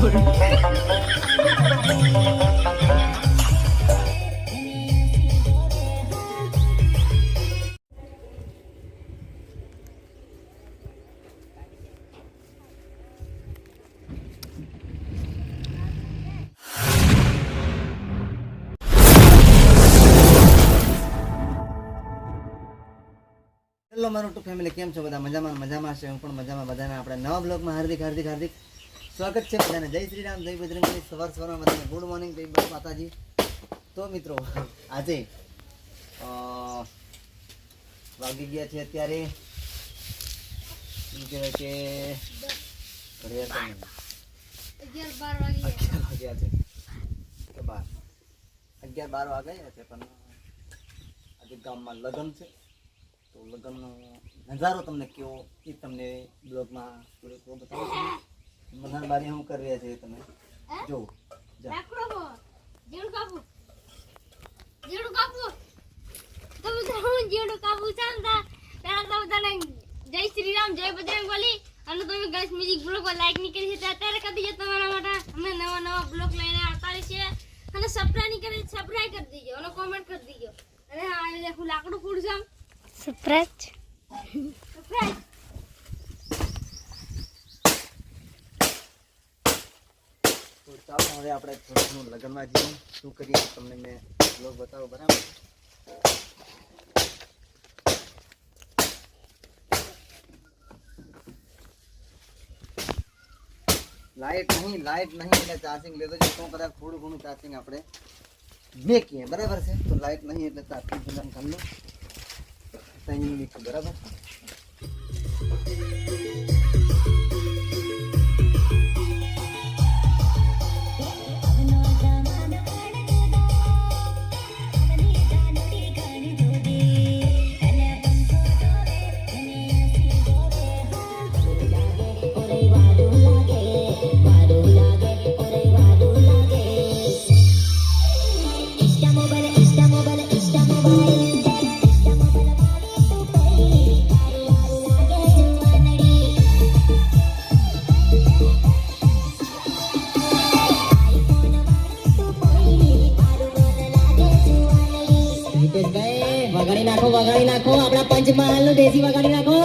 Hello મારું two family, કેમ છો બધા? મજામાં છે. હું પણ મજામાં. બધાને આપણે નવા બ્લોગમાં હાર્દિક સ્વાગત છે બધાને. જય શ્રી રામ, જય બજરંગબલી. સવારમાં બધાને ગુડ મોર્નિંગ, જય માતાજી. તો મિત્રો, આજે વાગી ગયા છે અત્યારે એમ કહેવાય કે 11-12 વાગ્યા છે. પણ આજે ગામમાં લગ્ન છે, તો લગ્નનો નજારો તમને કેવો એ તમને બ્લોગમાં થોડું બતાવું છું. બધા બારી શું કરી રહ્યા છે તમે જો. જય શ્રી રામ, જય બજરંગબલી. અને તમે ગાઈસ મ્યુઝિક બ્લોગ લાઈક નહીં કરી છે અત્યારે કરી દેજો. તમારા માટે અમે નવા બ્લોગ લઈને આવતા રહીએ. અને સબસ્ક્રાઇબ કરી દેજો અને કોમેન્ટ કરી દેજો. અને આ હું લાકડું ફોડું સપ્રાઈઝ. તો ચાલો હવે આપણે થોડું લગ્નમાં જઈએ, શું કરીએ તમને મેં બ્લોગ બતાવો. બરાબર, લાઈટ નહીં એટલે ચાર્જિંગ લેતો છે. તો કદાચ થોડું ઘણું ચાર્જિંગ આપણે મેકીએ. બરાબર છે, તો લાઈટ નહીં એટલે ચાર્જિંગ કરી લો. બરાબર, વગાડી નાખો આપણા પંચમહાલ નું દેશી વગાડી નાખો.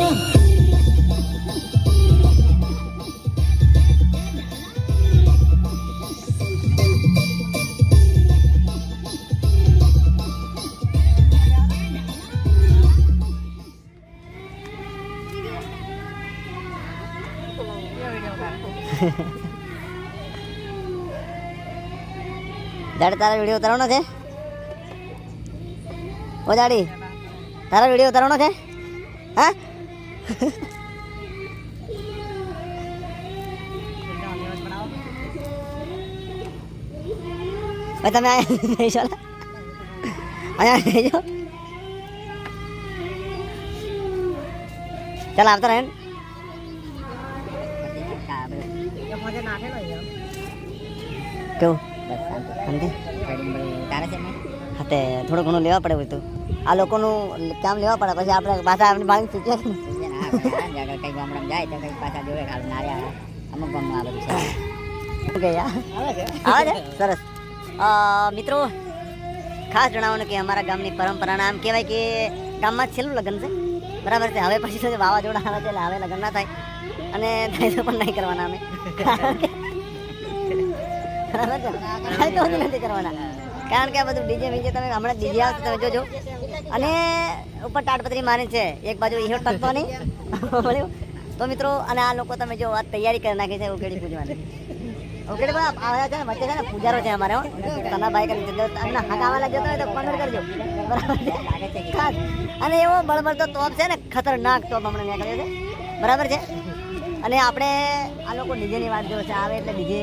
દાડી તારા વિડીયો ઉતારવાનો છે? ઓ દાડી, તારા વિડીયો ઉતારવાનો છે? હા, ભાઈ તમે અહીંયા ચાલ આવતા રહે. કેવું હા તે થોડું ઘણું લેવા પડે હોય તો આ લોકોનું કામ લેવા પડે. પછી આપણે પાછા આપણી બાળક શીખીએ કંઈ ગામડામાં જાય તો કંઈક પાછા જોડે ખાલી નારે આવે. અમુક ગામમાં આવે છે. આવે છે સરસ. મિત્રો, ખાસ જણાવવાનું કે અમારા ગામની પરંપરાના આમ કહેવાય કે ગામમાં છેલ્લું લગ્ન છે. બરાબર છે. હવે પછી તો વાવાઝોડા આવે છે એટલે હવે લગ્ન ના થાય, અને થાય તો પણ નહીં કરવાના અમે. બરાબર છે, થાય તો નથી કરવાના. કારણ કે આ બધું ડીજે વીજે તમે હમણાં ડીજે આવશે તમે જોજો. અને ઉપર તાડપત્રી મારી છે, એક બાજુ ઈહો ટકતો નહીં. તો મિત્રો, અને આ લોકો તમે જો આ તૈયારી કરી નાખી છે ઉકેડી પૂજવાની. ઉકેડી પણ આવ્યા છે ને, વચ્ચે છે ને પૂજારો છે અમારે. તના ભાઈ કરી એમના હાથ આવવા લાગ્યો હોય તો કોમેન્ટ કરજો. બરાબર છે, ખાસ. અને એવો બળબડતો તોપ છે ને, ખતરનાક તોપ હમણાં નીકળ્યો છે. બરાબર છે. અને આપણે આ લોકો ડીજેની વાત જો છે, આવે એટલે ડીજે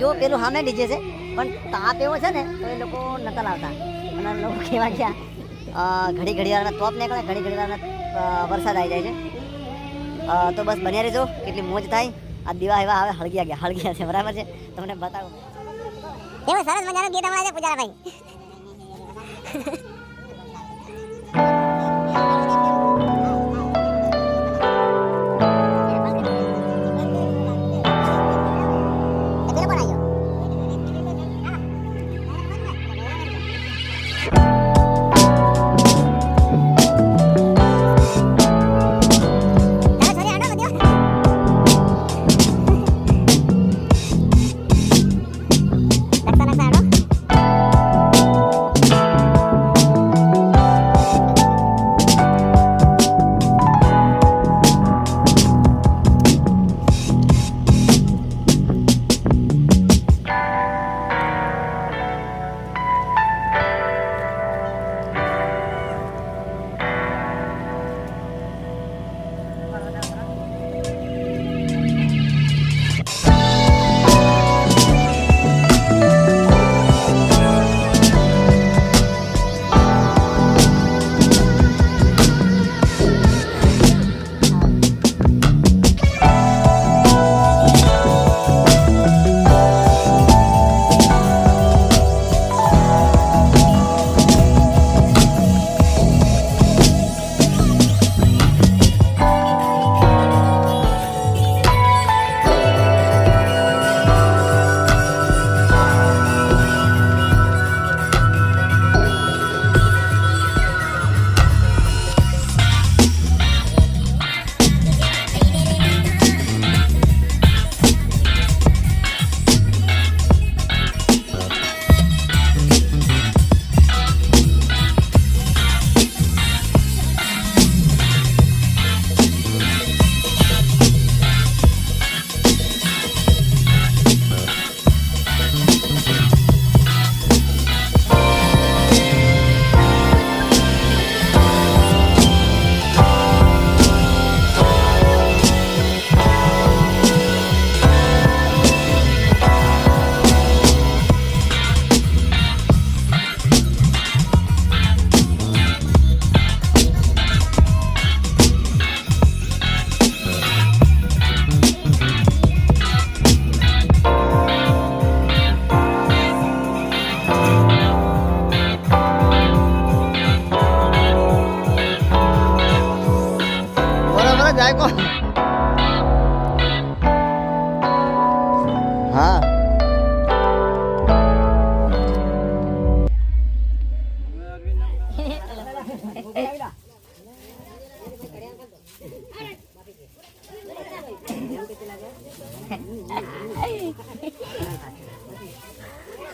જો પેલું સામે ડીજે છે, પણ તાપ એવો છે ને તો એ લોકો નતા લાવતા. અને લોકો કેવા ગયા ઘડી વારના તોપ નીકળે, ઘડી વારના વરસાદ આવી જાય છે. તો બસ બન્યા રહેજો, કેટલી મોજ થાય. આ દીવા એવા હવે હળગ્યા છે. બરાબર છે, તમને બતાવું. એવું સરસ મજાનું ગીત હમણાં છે પૂજારાભાઈ.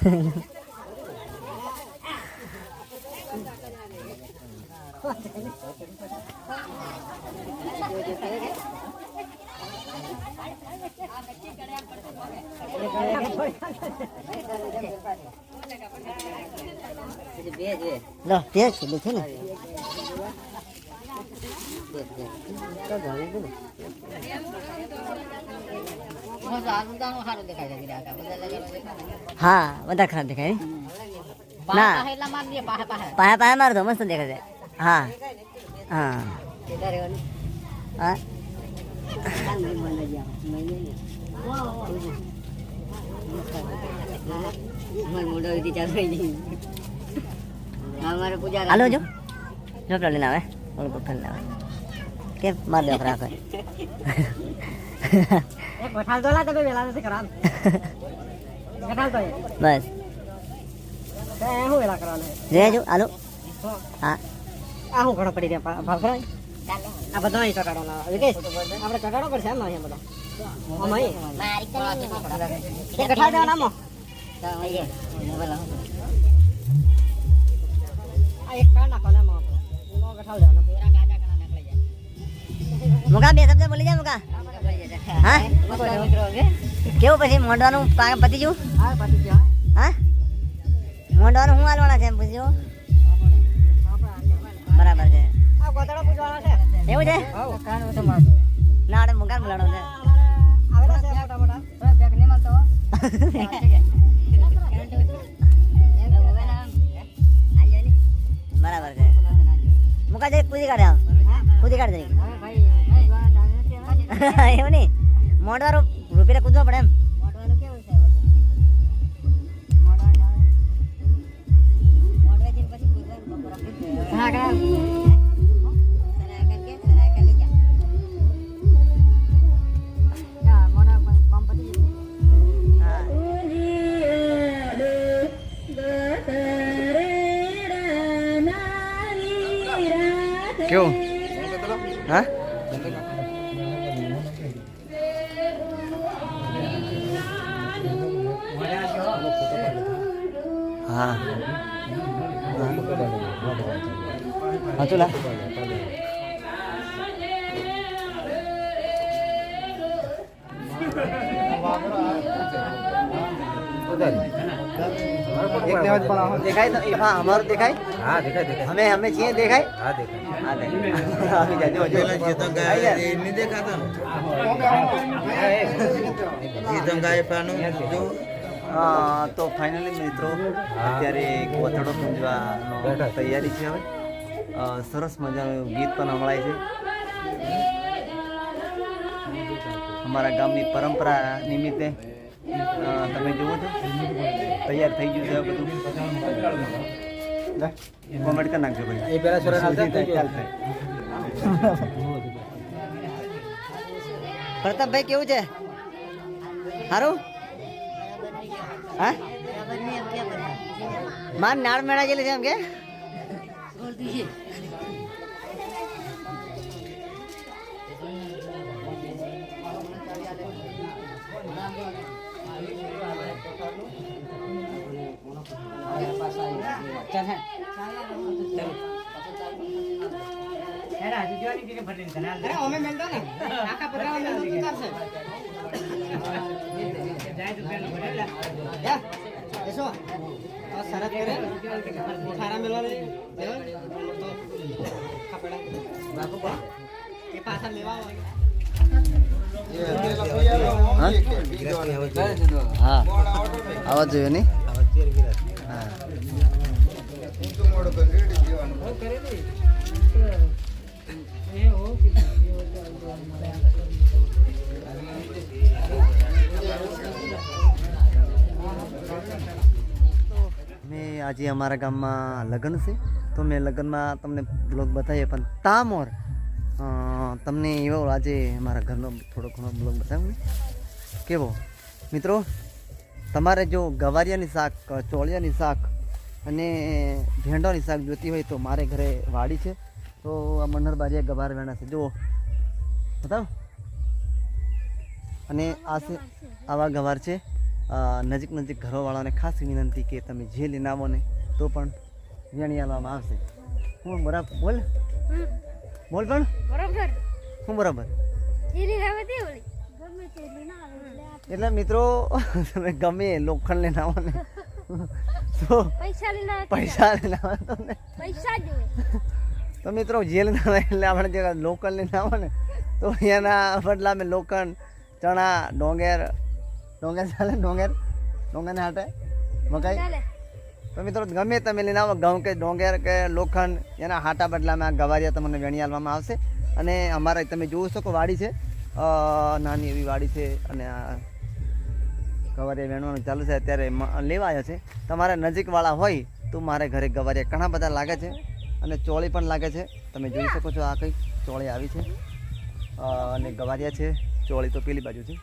લો તે છે ને હા બધા ખરાબ દેખાય ના પાયા પાયા માર દો મસ્ત દેખાય છે હા હા હા હાલો જો ઝોપડા લઈને આવે ઓલું પથ્થર લઈને આવે કેમ માર દે રાખે બસ રેજો હાલો હા આ હું ઘણો પડી રહ્યા ભાવ ખરા આ બધા અહીં ચટાડવાના વિકેશ આપણે ચટાડો પડશે એમ અહીંયા બધા કઠાળ દેવાના આમાં આ એક કાઢ નાખો ને આમાં કઠાળ દેવાના મુકા બે શબ્દ બોલી જાય મુકા હા કેવું પછી મોંડવાનું પતી જવું હા પાછી ગયા હા મોંડવાનું શું હાલવાના છે એમ પૂછજો બરાબર છે આ ગોતડો પૂછવાનો છે એવું છે હા કાન તો મારતો ના આપણે મુકાન બોલાડો છે આવેલા છે મોટા મોટા પેક નહીં મળતો બરાબર છે મુકા જઈ કૂદી કાઢે કૂદી કાઢ જઈ એવું નહીં મોઢવાળું રૂપિયા કૂદવા પડે એમ કેવું હા હા હા ચલા દેખાય તો હા અમારું દેખાય હા દેખાય દેખાય અમે અમે છીએ દેખાય હા દેખાય હા દેખાય આવી જાજો ચેતન ગાય નહીં દેખાતા ચેતન ગાય પાનું જો તો ફાઇનલી મિત્રો અત્યારે કોથળો પૂંજવાનો તૈયારી છે હવે સરસ મજાનું ગીત પણ સંભળાય છે અમારા ગામની પરંપરા નિમિત્તે તમે જુઓ છો તૈયાર થઈ ગયું છે બધું કોમેન્ટ કરી નાખજો ભાઈ એ પેલા સોરા નાલતા ચાલશે પ્રતાપભાઈ કેવું છે સારું હા માર નાળ મેળા જેલી છે એમ કે અરે અમે મેલતો ને આખા પરાવા મેલતો તો ચાલશે યા એસો આ શરત કરે ખારા મેલવા દે તો ખાપડા બાપુ એ પાછા લેવા હા આવા જોઈએ નહીં હા મેં આજે અમારા ગામમાં લગ્ન છે તો મેં લગ્નમાં તમને બ્લોગ બતાવીએ પણ તામોર તમને એવો આજે અમારા ઘરનો થોડો ઘણો બ્લોગ બતાવ્યો ને કેવો મિત્રો તમારે જો ગવારિયાની શાક ચોળિયાની શાક અને ભેંડોની શાક જોતી હોય તો મારે ઘરે વાડી છે તો આ મનહરબારિયા ગવાર વેણા છે જુઓ બતાવો અને આ છે આવા ગવાર છે નજીક નજીક ઘરોવાળાને ખાસ વિનંતી કે તમે જે લઈને આવો ને તો પણ વેણી આલવામાં આવશે. હું બરાબર બોલ બોલ પણ બરોબર હું બરાબર. એલી હવે તે ઓલી ગમે તે એલી ના આવે એટલે મિત્રો તમે ગમે લોખંડ લઈને આવો ને તો પૈસા લેના પૈસા લઈને આવો તમને પૈસા જોઈએ તો મિત્રો જે લઈને આવે એટલે આપણે જે લોકલ લઈને આવો ને તો એના બદલા અમે લોખંડ ચણા ડોંગેર ચાલે ડોંગરને હાટે મકાઈ. ચાલે તો મિત્રો ગમે તમે લઈને આવો ઘઉં કે ડોંગેર કે લોખંડ એના હાટા બદલામાં આ ગવારિયા તમને વેણી આલવામાં આવશે. અને અમારે તમે જોઈ શકો વાડી છે, નાની એવી વાડી છે અને આ ગવારિયા વેણવાનું ચાલુ છે અત્યારે લેવા આવ્યા છે. તમારે નજીકવાળા હોય તો મારે ઘરે ગવારિયા ઘણા બધા લાગે છે અને ચોળી પણ લાગે છે. તમે જોઈ શકો છો આ કઈ ચોળી આવી છે અને ગવારિયા છે, ચોળી તો પેલી બાજુ છે.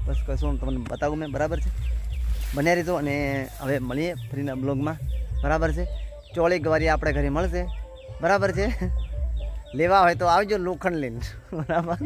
બસ કશું તમને બતાવું મેં, બરાબર છે. બન્યા રહીતો અને હવે મળીએ ફરીના બ્લોગમાં, બરાબર છે. ચોળી ગવારિયા આપણે ઘરે મળશે, બરાબર છે. લેવા હોય તો આવજો લોખંડ લઈને, બરાબર.